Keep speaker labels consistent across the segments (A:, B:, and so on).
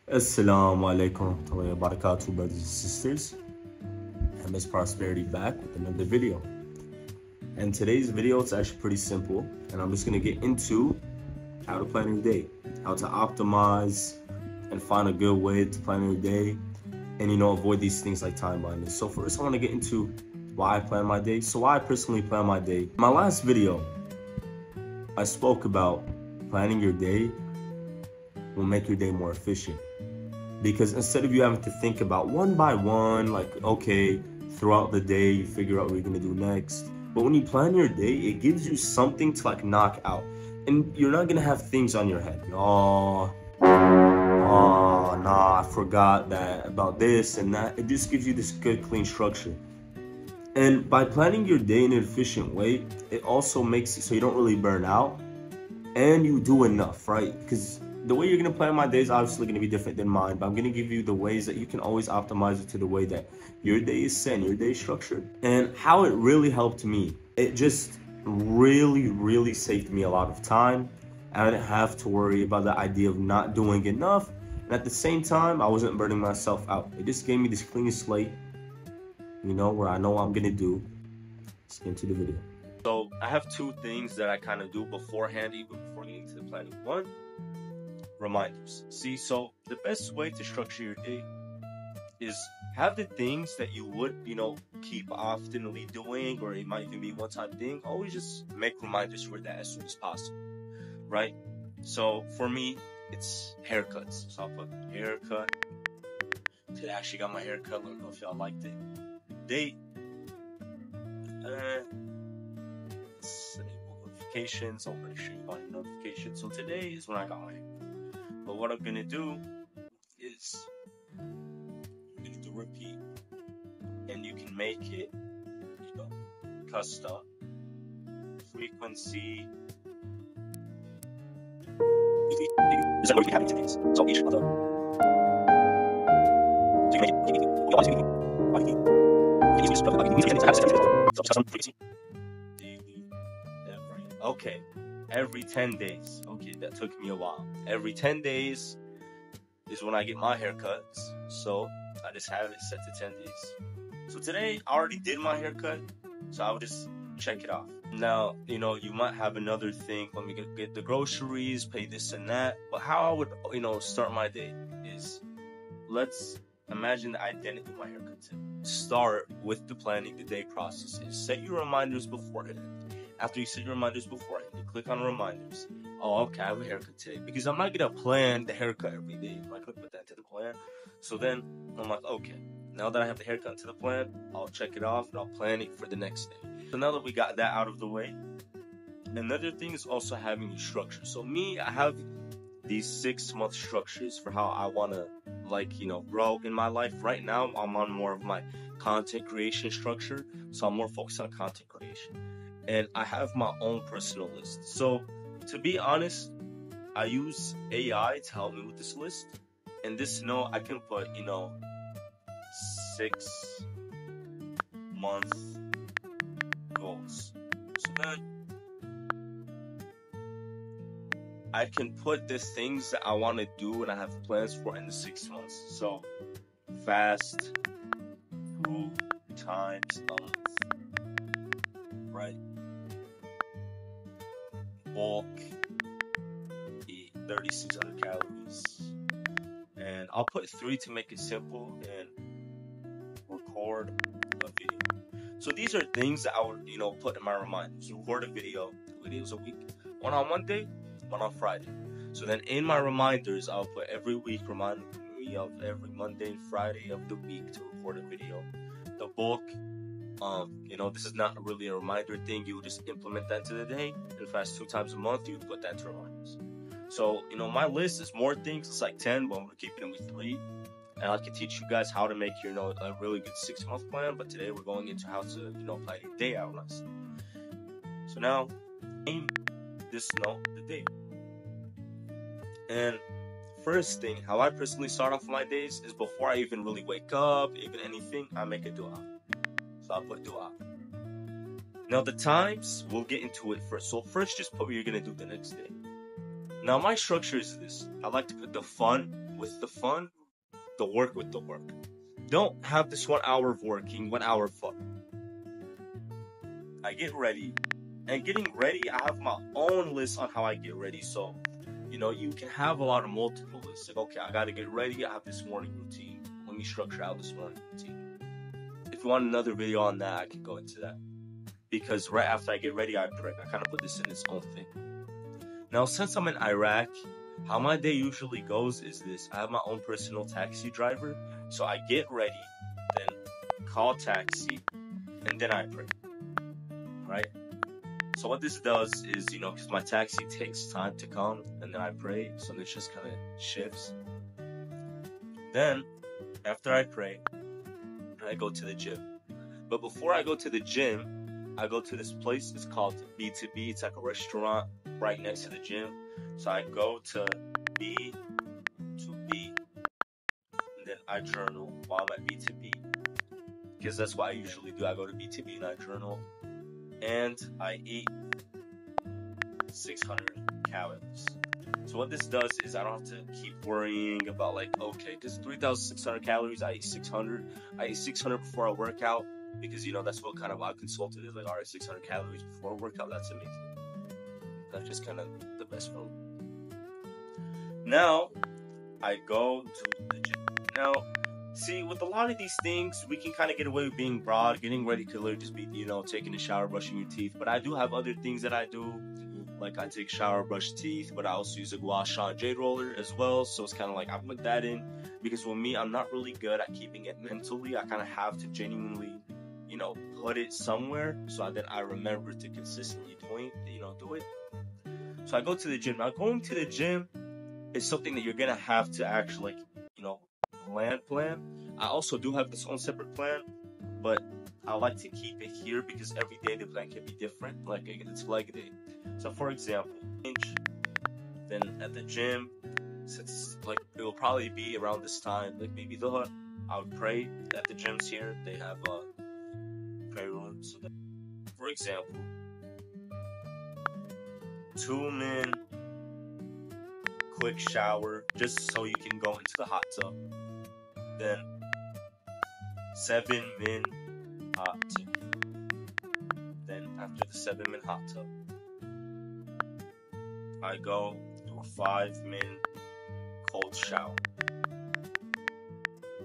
A: Assalamu alaikum wa barakatuh, brothers and sisters. And Miss Prosperity back with another video. And today's video is actually pretty simple, and I'm just gonna get into how to plan your day, how to optimize and find a good way to plan your day, and avoid these things like time blindness. So first, I want to get into why I plan my day. So why I personally plan my day. My last video, I spoke about planning your day will make your day more efficient. Because instead of you having to think about one by one, like, okay, throughout the day, you figure out what you're gonna do next. But when you plan your day, it gives you something to like knock out. And you're not gonna have things on your head. Oh, nah, I forgot that about this and that. It just gives you this good, clean structure. And by planning your day in an efficient way, it also makes it so you don't really burn out and you do enough, right? Because the way you're gonna plan my day is obviously gonna be different than mine, but I'm gonna give you the ways that you can always optimize it to the way that your day is set, your day is structured. And how it really helped me, it just really saved me a lot of time. I didn't have to worry about the idea of not doing enough. And at the same time, I wasn't burning myself out. It just gave me this clean slate, where I know what I'm gonna do. Let's get into the video. So I have two things that I kind of do beforehand, even before getting to the planning. One, reminders. See, so the best way to structure your day is have the things that you would, keep oftenly doing, or it might even be one-time thing. Always just make reminders for that as soon as possible, right? So for me, it's haircuts. So I'll put haircut. Today I actually got my haircut. Let me know if y'all liked it. Date. Enable notifications. I'll make sure you got any notifications. So today is when I got my hair. But what I'm gonna do is I'm gonna do repeat, and you can make it, custom frequency. Is that what we have today? So each other. So you make it. Okay, every 10 days. Okay, that took me a while. Every 10 days is when I get my haircuts. So I just have it set to 10 days. So today I already did my haircut, so I'll just check it off. Now, you might have another thing. Let me get the groceries, pay this and that. But how I would, start my day is, let's imagine that I didn't do my haircut today. Start with the planning the day process. Is set your reminders beforehand. After you set your reminders beforehand, you click on reminders. Oh, okay, I have a haircut today. Because I'm not going to plan the haircut every day. I'm not going to put that into the plan. So then I'm like, okay, now that I have the haircut into the plan, I'll check it off and I'll plan it for the next day. So now that we got that out of the way, another thing is also having a structure. So me, I have these 6-month structures for how I want to grow in my life. Right now, I'm on more of my content creation structure. So I'm more focused on content creation. And I have my own personal list. So, to be honest, I use AI to help me with this list. And this note, I can put, 6-month goals. So then, I can put the things that I want to do and I have plans for in the 6 months. So, fast 2 times a month. Right? Bulk, eat 3,600 calories, and I'll put 3 to make it simple, and record a video. So these are things that I would, put in my reminders. Record a video, 2 videos a week, one on Monday, one on Friday. So then in my reminders, I'll put every week, remind me of every Monday and Friday of the week to record a video. The bulk, this is not really a reminder thing. You just implement that into the day. And fast 2 times a month, you put that into reminders. So, my list is more things. It's like 10, but we're keeping it with 3. And I can teach you guys how to make your, a really good 6-month plan. But today we're going into how to, plan your day out nice. So now, name this note the day. And first thing, how I personally start off my days is before I even really wake up, even anything, I make a dua. So I'll put dua. Now the times, we'll get into it first. So first, just put what you're going to do the next day. Now my structure is this. I like to put the fun with the fun, the work with the work. Don't have this 1 hour of working, 1 hour of fun. I get ready, and getting ready, I have my own list on how I get ready. So, you can have a lot of multiple lists. Like, okay, I gotta get ready. I have this morning routine. Let me structure out this morning routine. If you want another video on that, I can go into that. Because right after I get ready, I pray. I kind of put this in its own thing. Now, since I'm in Iraq, how my day usually goes is this. I have my own personal taxi driver. So I get ready, then call taxi, and then I pray. Right? So what this does is, because my taxi takes time to come, and then I pray, so this just kind of shifts. Then, after I pray, I go to the gym. But before I go to the gym, I go to this place. It's called B2B. It's like a restaurant right next to the gym. So I go to B2B, and then I journal while I'm at B2B. Because that's what I usually do. I go to B2B and I journal. And I eat 600 calories. So what this does is I don't have to keep worrying about okay, this is 3,600 calories, I eat 600. I eat 600 before I work out, because that's what kind of I consulted is like, all right, 600 calories before a workout, that's amazing. That's just kind of the best for me. Now, I go to the gym. Now, see, with a lot of these things, we can kind of get away with being broad. Getting ready could literally just be, taking a shower, brushing your teeth. But I do have other things that I do. Like I take a shower, brush teeth, but I also use a gua sha jade roller as well. So it's kind of like I put that in. Because with me, I'm not really good at keeping it mentally. I kind of have to genuinely, put it somewhere. So then I remember to consistently do it. So I go to the gym. Now, going to the gym is something that you're going to have to actually, plan. I also do have this own separate plan, but I like to keep it here because every day the plan can be different. Like it's leg day. So for example, then at the gym, since it will probably be around this time, maybe I would pray at the gyms here. They have a prayer room. So that, for example, 2 min quick shower just so you can go into the hot tub. Then 7 min hot tub. Then after the 7 min hot tub, I go to a 5 min cold shower.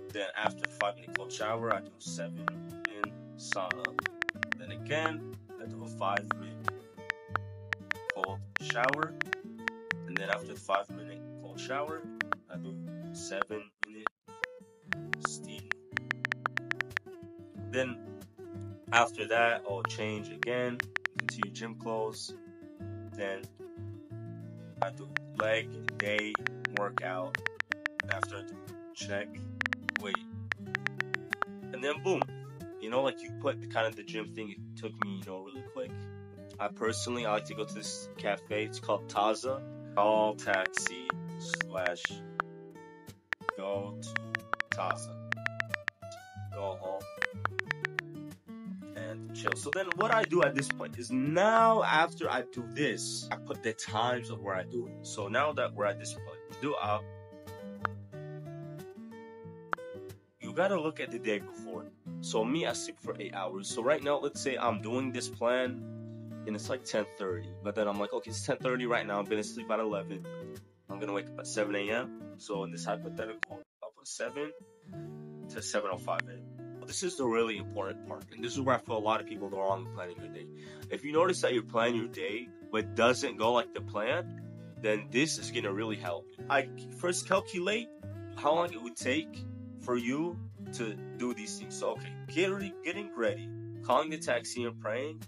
A: Then after 5 min cold shower, I do a 7 min sauna. Then again, I do a 5 min cold shower. And then after the 5-minute cold shower, I do 7-minute steam. Then after that, I'll change again into your gym clothes. Then I do leg day workout. After I do check, wait, and then boom. You put kind of the gym thing. It took me, really quick. I like to go to this cafe. It's called Taza. Call taxi / go to Taza. Go home and chill. So then what I do at this point is now after I do this, I put the times of where I do it. So now that we're at this point, you gotta look at the day before. So me, I sleep for 8 hours. So right now, let's say I'm doing this plan and it's like 10:30, but then I'm like, okay, it's 10:30 right now. I'm gonna sleep at 11. I'm gonna wake up at 7 a.m. So in this hypothetical, I'll put 7 to 7:05 a.m. This is the really important part, and this is where I feel a lot of people go wrong with planning your day. If you notice that you're planning your day but doesn't go like the plan, then this is gonna really help. I first calculate how long it would take for you to do these things. So okay, getting ready, calling the taxi and praying.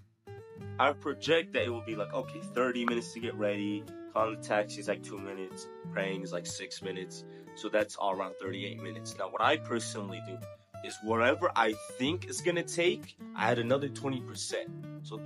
A: I project that it will be 30 minutes to get ready. Calling the taxi is 2 minutes. Praying is 6 minutes. So that's all around 38 minutes. Now, what I personally do is whatever I think is going to take, I add another 20%. So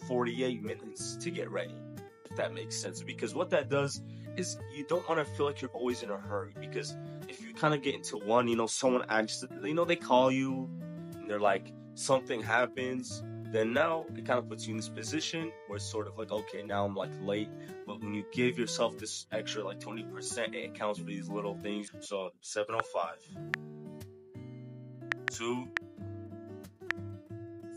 A: 48 minutes to get ready. If that makes sense. Because what that does is you don't want to feel like you're always in a hurry. Because if you kind of get into one, someone actually, they call you and they're like, something happens. then now it kind of puts you in this position where it's sort of like, okay, now I'm like late. But when you give yourself this extra like 20%, it accounts for these little things. So 7:05 to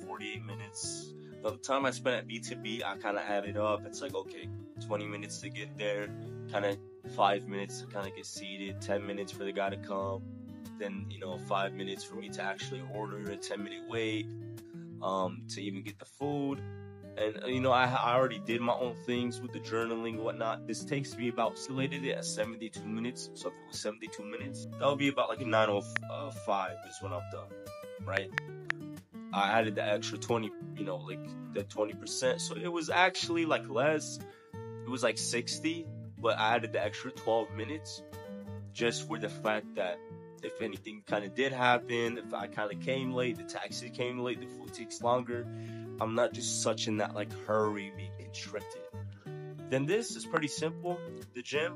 A: 48 minutes. Now, the time I spent at B2B, I kind of added up. It's like, okay, 20 minutes to get there, kind of 5 minutes to kind of get seated, 10 minutes for the guy to come, then, 5 minutes for me to actually order, a 10-minute wait, to even get the food. And, I already did my own things with the journaling and whatnot. This takes me about, calculated it at 72 minutes. So if it was 72 minutes, that would be about like 9:05 is when I'm done, right? I added the extra 20, like the 20%. So it was actually like less. It was like 60, but I added the extra 12 minutes just for the fact that if anything kind of did happen, if I kind of came late, the taxi came late, the food takes longer, I'm not just such in that like hurry, being constricted. Then this is pretty simple. The gym,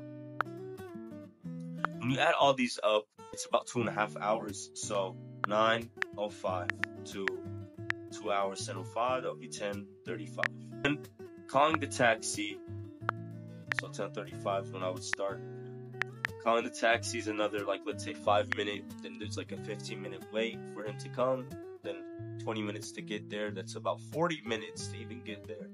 A: when you add all these up, it's about 2.5 hours. So 9:05 to 2 hours 10:05, that'll be 10:35. And calling the taxi, so 10:35 when I would start. Calling the taxi is another, like, let's say 5 minutes. Then there's like a 15-minute wait for him to come. Then 20 minutes to get there. That's about 40 minutes to even get there.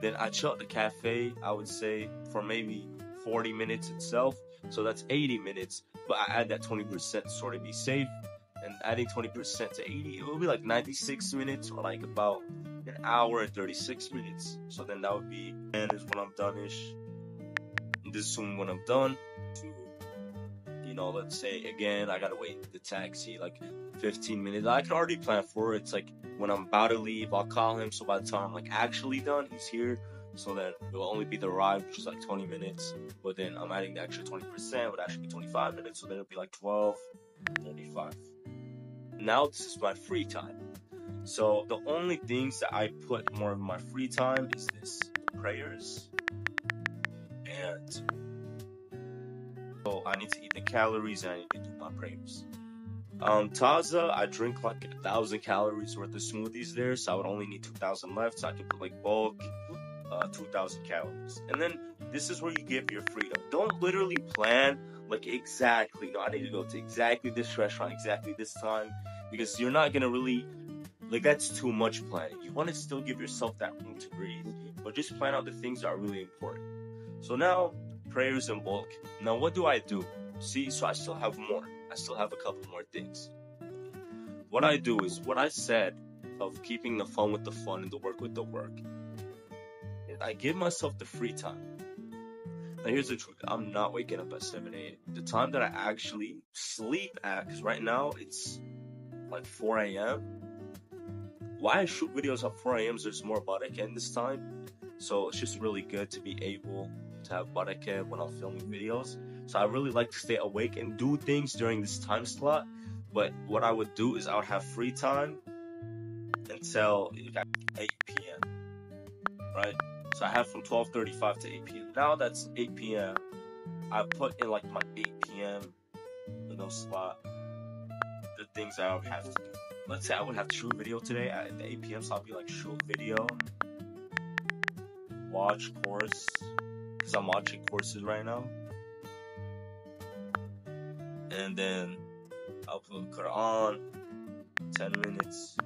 A: Then I chill at the cafe, I would say, for maybe 40 minutes itself. So that's 80 minutes. But I add that 20% to sort of be safe. And adding 20% to 80, it will be like 96 minutes or like about an hour and 36 minutes. So then that would be, and is when I'm done-ish. This is when I'm done. Let's say again, I gotta wait the taxi like 15 minutes. I can already plan for it. It's like when I'm about to leave, I'll call him. So by the time I'm like actually done, he's here. So then it will only be the ride, which is like 20 minutes. But then I'm adding the extra 20%, would actually be 25 minutes. So then it'll be like 12:35. Now this is my free time. So the only things that I put more of my free time is this: prayers and. So I need to eat the calories and I need to do my prayers. Taza, I drink like 1,000 calories worth of smoothies there, so I would only need 2,000 left, so I could put like bulk, 2,000 calories. And then this is where you give your freedom. Don't literally plan like exactly, I need to go to exactly this restaurant, exactly this time, because you're not gonna really, like, that's too much planning. You want to still give yourself that room to breathe, but just plan out the things that are really important. So now, prayers and bulk. Now what do I do? See, so I still have more. I still have a couple more things. What I do is what I said of keeping the fun with the fun and the work with the work. I give myself the free time. Now here's the truth. I'm not waking up at 7 a.m. The time that I actually sleep at, because right now it's like 4 a.m. Why I shoot videos at 4 a.m. is there's more baraka this time. So it's just really good to be able to have baraka when I'm filming videos. So I really like to stay awake and do things during this time slot. But what I would do is I would have free time until 8 p.m. Right? So I have from 12:35 to 8 p.m. Now that's 8 p.m. I put in like my 8 p.m. slot the things I would have to do. Let's say I would have to shoot a video today at the 8 p.m. So I'll be like, shoot video, watch course, because I'm watching courses right now. And then I'll put Quran, 10 minutes,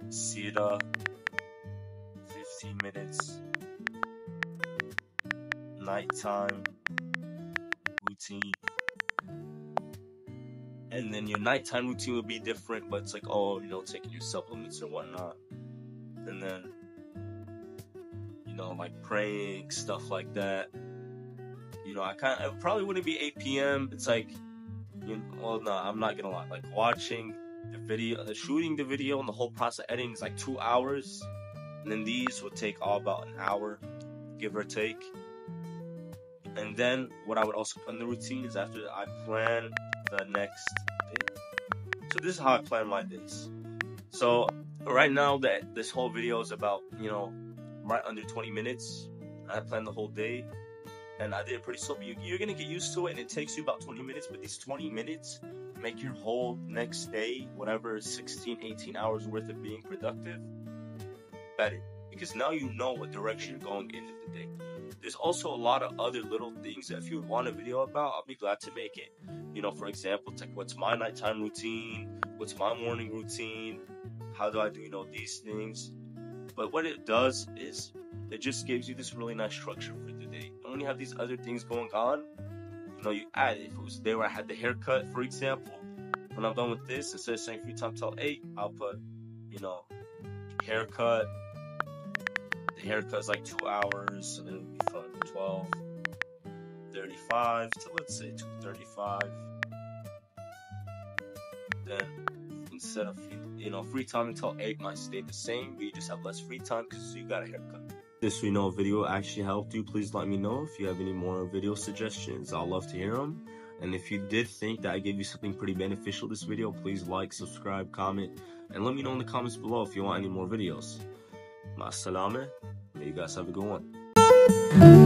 A: Sira, 15 minutes, nighttime routine. And then your nighttime routine will be different, but it's like, taking your supplements and whatnot. And then, like praying, stuff like that. It probably wouldn't be 8 p.m. It's like, I'm not gonna lie. Like watching the video, shooting the video, and the whole process of editing is like 2 hours. And then these would take all about an hour, give or take. And then what I would also put in the routine is after I plan the next day. So this is how I plan my days. So right now that this whole video is about, right under 20 minutes. I plan the whole day. and I did it pretty slow. You're gonna get used to it, and it takes you about 20 minutes, but these 20 minutes make your whole next day, whatever, 16, 18 hours worth of being productive, better. Because now you know what direction you're going into the day. There's also a lot of other little things that if you want a video about, I'll be glad to make it. You know, for example, it's like what's my nighttime routine, what's my morning routine, how do I do, these things. But what it does is it just gives you this really nice structure for the day. And when you have these other things going on, you add it. If it was the day where I had the haircut, for example, when I'm done with this, instead of saying free time till 8, I'll put, haircut. The haircut's like 2 hours, so then it'll be from 12:35 to, let's say, 2:35. Then instead of free time until 8 might stay the same, but you just have less free time because you got a haircut. This video actually helped you, please let me know. If you have any more video suggestions, I'll love to hear them. And if you did think that I gave you something pretty beneficial this video, please like, subscribe, comment, and let me know in the comments below if you want any more videos. Ma salama. May you guys have a good one.